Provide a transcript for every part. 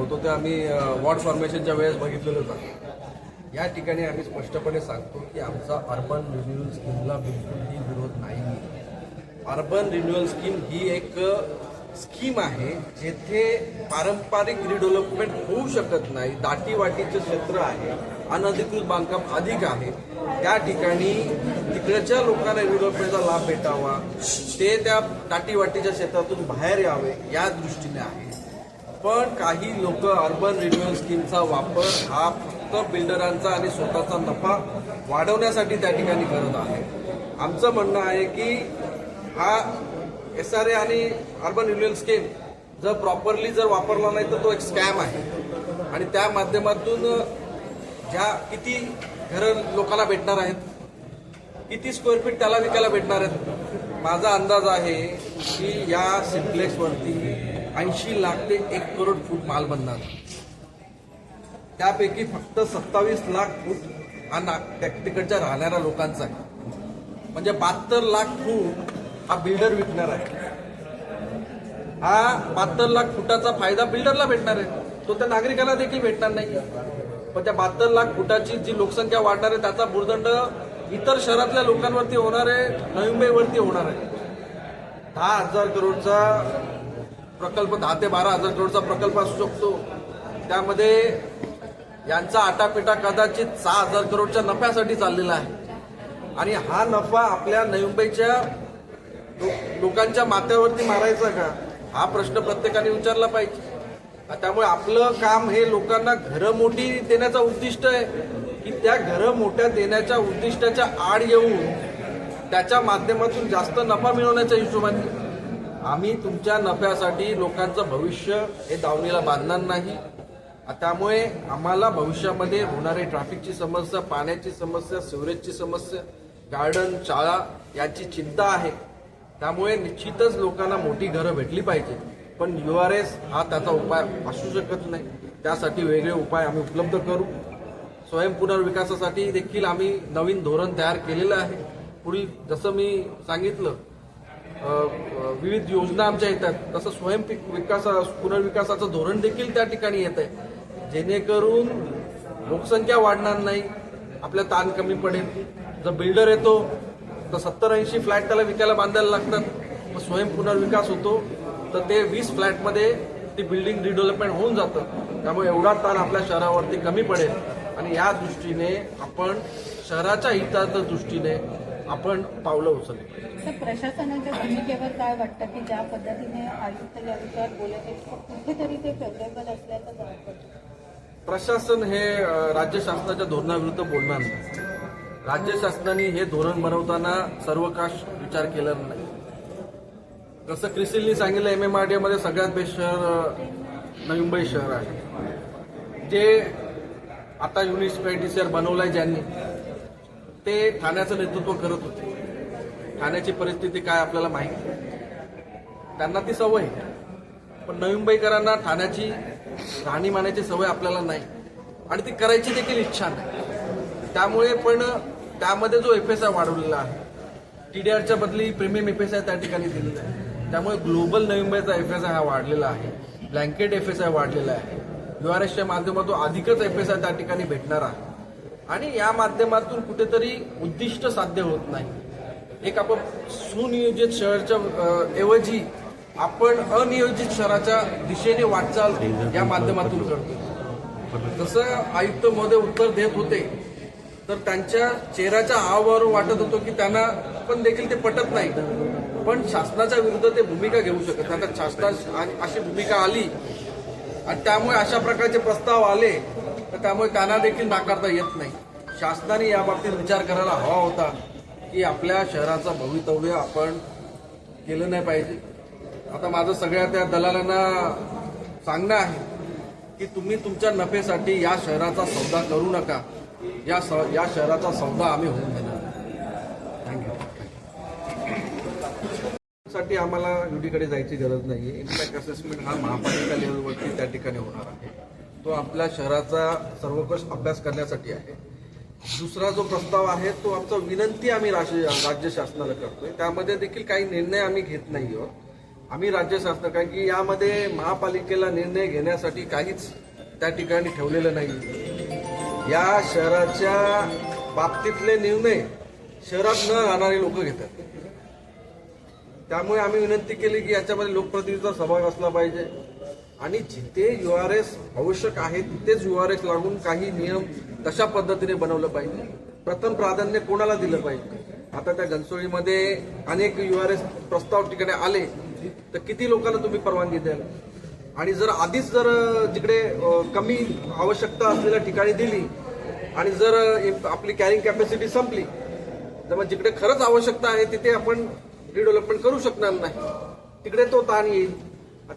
होतो ते आम्ही वॉर्ड फॉर्मेशनच्या वेळेस बघितलेलंच आहे. या ठिकाणी आम्ही स्पष्टपणे सांगतो की आमचा अर्बन रिन्युअल स्कीमला बिलकुलही विरोध नाही. अर्बन रिन्युअल स्कीम ही एक स्कीम आहे जेथे पारंपरिक रिडेव्हलपमेंट होऊ शकत नाही. दाटीवाटीचं क्षेत्र आहे, अनधिकृत बांधकाम अधिक आहे. त्या ठिकाणी तिकडच्या लोकांना रिडेव्हलपमेंटचा लाभ भेटावा, ते त्या दाटीवाटीच्या क्षेत्रातून बाहेर यावे या दृष्टीने आहे. पण काही लोक अर्बन रिन्युअल स्कीमचा वापर हा फक्त बिल्डरांचा आणि स्वतःचा नफा वाढवण्यासाठी त्या ठिकाणी करत आहे. आमचं म्हणणं आहे की हा SRA आणि अर्बन रिन्युअल स्कीम जर प्रॉपरली जर वापरला नाही तर तो एक स्कॅम आहे. आणि त्या माध्यमातून ज्या किती घरं लोकांना भेटणार आहेत, किती स्क्वेअर फीट त्याला विकायला भेटणार आहेत. माझा अंदाज आहे की या सिम्प्लेक्सवरती 80 लाख ते 1 करोड फूट माल बनणार. त्यापैकी फक्त 27 लाख फूट हा तिकडच्या राहणाऱ्या लोकांचा आहे. म्हणजे 72 लाख फूट हा बिल्डर विकणार आहे. हा 72 लाख फुटाचा फायदा बिल्डरला भेटणार आहे, तो त्या नागरिकांना देखील भेटणार नाही. पण त्या 72 लाख फुटाची जी लोकसंख्या वाढणार आहे त्याचा भुर्दंड इतर शहरातल्या लोकांवरती होणार आहे, नवी मुंबईवरती होणार आहे. 10,000 करोडचा प्रकल्प, 10 ते 12,000 करोडचा प्रकल्प असू शकतो. त्यामध्ये यांचा आटापिटा कदाचित 6,000 करोडच्या नफ्यासाठी चाललेला आहे. आणि हा नफा आपल्या नवी मुंबईच्या लोकांच्या माथ्यावरती मारायचा का, हा प्रश्न प्रत्येकाने विचारला पाहिजे. त्यामुळे आपलं काम हे लोकांना घरं मोठी देण्याचं उद्दिष्ट आहे की त्या घरं मोठ्या देण्याच्या उद्दिष्टाच्या आड येऊन त्याच्या माध्यमातून जास्त नफा मिळवण्याच्या हिशोबाने आम्ही तुमच्या नफ्यासाठी लोकांचं भविष्य हे दावणीला बांधणार नाही. त्यामुळे आम्हाला भविष्यामध्ये होणारी ट्रॅफिकची समस्या, पाण्याची समस्या, सिवरेजची समस्या, गार्डन, शाळा याची चिंता आहे. त्यामुळे निश्चितच लोकांना मोठी घरं भेटली पाहिजे. पण URS हा त्याचा उपाय असू शकत नाही. त्यासाठी वेगळे उपाय आम्ही उपलब्ध करू. स्वयंपुनर्विकासासाठी देखील आम्ही नवीन धोरण तयार केलेलं आहे. पुढील जसं मी सांगितलं विविध योजना आमच्या येतात, तसं पुनर्विकासाचं धोरण देखील त्या ठिकाणी येत आहे, जेणेकरून लोकसंख्या वाढणार नाही, आपल्या ताण कमी पडेल. जर बिल्डर येतो तर 70-80 फ्लॅट त्याला विकायला बांधायला लागतात. मग स्वयंपुनर्विकास होतो तर ते 20 फ्लॅटमध्ये ती बिल्डिंग रिडेव्हलपमेंट होऊन जातं. त्यामुळे एवढा ताण आपल्या शहरावरती कमी पडेल. आणि या दृष्टीने आपण शहराच्या हिताच्या दृष्टीने आपण पावलं उचलली. प्रशासनाच्या भूमिकेवर काय वाटतं की ज्या पद्धतीने आयुक्त या विषयावर बोलत आहेत कुठेतरी ते फेवरेबल असल्याचं वाटतं? प्रशासन हे राज्य शासनाच्या धोरणाविरुद्ध बोलणार नाही. राज्य शासनाने हे धोरण बनवताना सर्वकाश विचार केला नाही. जसं क्रिसिलनी सांगितलं MMRDA मध्ये सगळ्यात बेस्ट शहर नवी मुंबई शहर आहे. जे आता म्युनिसिपॅलिटी बनवलंय ज्यांनी, ते ठाण्याचं नेतृत्व करत होते. ठाण्याची परिस्थिती काय आपल्याला माहिती, त्यांना ती सवय. पण नवी मुंबईकरांना ठाण्याची राहणीमानाची सवय आपल्याला नाही आणि ती करायची देखील इच्छा नाही. त्यामुळे पण त्यामध्ये जो FSI वाढवलेला आहे, TDRच्या बदली प्रीमियम FSI त्या ठिकाणी दिलेला आहे. त्यामुळे ग्लोबल नवी मुंबईचा FSI हा वाढलेला आहे, ब्लँकेट FSI वाढलेला आहे. URSच्या माध्यमातून अधिकच FSI त्या ठिकाणी भेटणार आहे. आणि या माध्यमातून कुठेतरी उद्दिष्ट साध्य होत नाही. एक आपण सुनियोजित शहराच्या ऐवजी आपण अनियोजित शहराच्या दिशेने वाटचाल या माध्यमातून करतो. जसं आयुक्त महोदय उत्तर देत होते तर त्यांच्या चेहऱ्याच्या हावभावावरून वाटत होतं की त्यांना पण देखील ते पटत नाही. पण शासनाच्या विरुद्ध ते भूमिका घेऊ शकत नाही. आता शासनाची अशी भूमिका आली आणि त्यामुळे अशा प्रकारचे प्रस्ताव आले तर त्यामुळे त्यांना देखील नाकारता येत नाही. शासनाने या बाबतीत विचार करायला हवा होता की आपल्या शहराचं भवितव्य आपण केलं नाही पाहिजे. आता माझं सगळ्या त्या दलालांना सांगणं आहे की तुम्ही तुमच्या नफेसाठी या शहराचा सौदा करू नका. या शहराचा सौदा आम्ही होऊन देणार. थँक्यू. साठी आम्हाला UDकडे जायची गरज नाहीये. इम्पॅक्ट असेसमेंट हा महापालिका लेवलवरती त्या ठिकाणी होणार आहे. तो आपल्या शहराचा सर्वकष अभ्यास करण्यासाठी आहे. दुसरा जो प्रस्ताव आहे तो आमचा विनंती आम्ही राज्य शासनाला करतोय. त्यामध्ये देखील काही निर्णय आम्ही घेत नाही आहोत. आम्ही राज्य शासन, कारण की यामध्ये महापालिकेला निर्णय घेण्यासाठी काहीच त्या ठिकाणी ठेवलेलं नाही. या शहराच्या बाबतीतले निर्णय शहरात न राहणारे लोक घेतात. त्यामुळे आम्ही विनंती केली की याच्यामध्ये लोकप्रतिनिधीचा सहभाग असला पाहिजे आणि जिथे URS आवश्यक आहे तिथेच URS लागून काही नियम तशा पद्धतीने बनवलं पाहिजे. प्रथम प्राधान्य कोणाला दिलं पाहिजे. आता त्या घनसोळीमध्ये अनेक URS प्रस्ताव ठिकाणी आले तर किती लोकांना तुम्ही परवानगी द्याल. आणि जर आधीच जर जिकडे कमी आवश्यकता असलेल्या ठिकाणी दिली आणि जर आपली कॅरिंग कॅपॅसिटी संपली तर मग जिकडे खरंच आवश्यकता आहे तिथे आपण रिडेव्हलपमेंट करू शकणार नाही. तिकडे तो ताण येईल.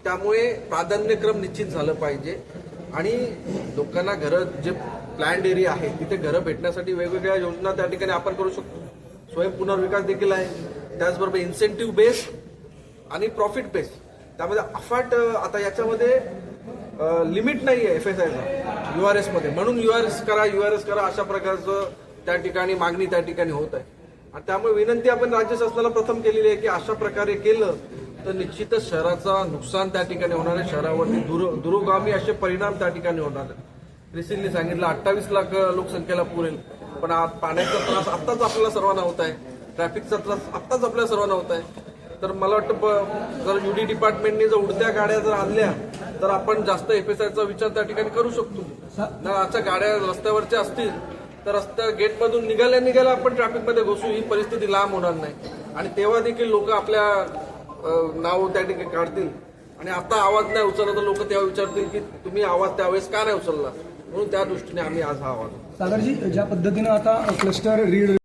त्यामुळे प्राधान्यक्रम निश्चित झालं पाहिजे आणि लोकांना घरं जे प्लॅन्ड एरिया आहे तिथे घरं भेटण्यासाठी वेगवेगळ्या योजना त्या ठिकाणी आपण करू शकतो. स्वयं पुनर्विकास देखील आहे. त्याचबरोबर इन्सेंटिव्ह बेस आणि प्रॉफिट बेस. त्यामध्ये अफाट आता याच्यामध्ये लिमिट नाही आहे FSIचा URS मध्ये, म्हणून URS करा अशा प्रकारचं त्या ठिकाणी मागणी त्या ठिकाणी होत आहे. आणि त्यामुळे विनंती आपण राज्य शासनाला प्रथम केलेली आहे की अशा प्रकारे केलं तर निश्चितच शहराचा नुकसान त्या ठिकाणी होणार आहे. शहरावरती दुरोगामी असे परिणाम त्या ठिकाणी होणार आहेत. क्रिसिलने सांगितलं 28 लाख लोकसंख्येला पुरेल, पण आज पाण्याचा त्रास आत्ताच आपल्याला सर्वांना होत आहे. ट्रॅफिकचा त्रास आत्ताच आपल्याला सर्वांना होत आहे. तर मला वाटतं जर UD डिपार्टमेंटने जर उडत्या गाड्या जर आणल्या तर आपण जास्त FSIचा विचार त्या ठिकाणी करू शकतो. जर आजच्या गाड्या रस्त्यावरच्या असतील तर रस्त्या गेटमधून निघाल्या आपण ट्रॅफिकमध्ये घुसू, ही परिस्थिती लांब होणार नाही. आणि तेव्हा देखील लोक आपल्या नाव त्या ठिकाणी काढतील. आणि आता आवाज नाही उचलला तर लोक तेव्हा विचारतील की तुम्ही आवाज त्यावेळेस का नाही उचलला. म्हणून त्या दृष्टीने आम्ही आज हा आवाज. सागरजी, ज्या पद्धतीनं आता क्लस्टर रीड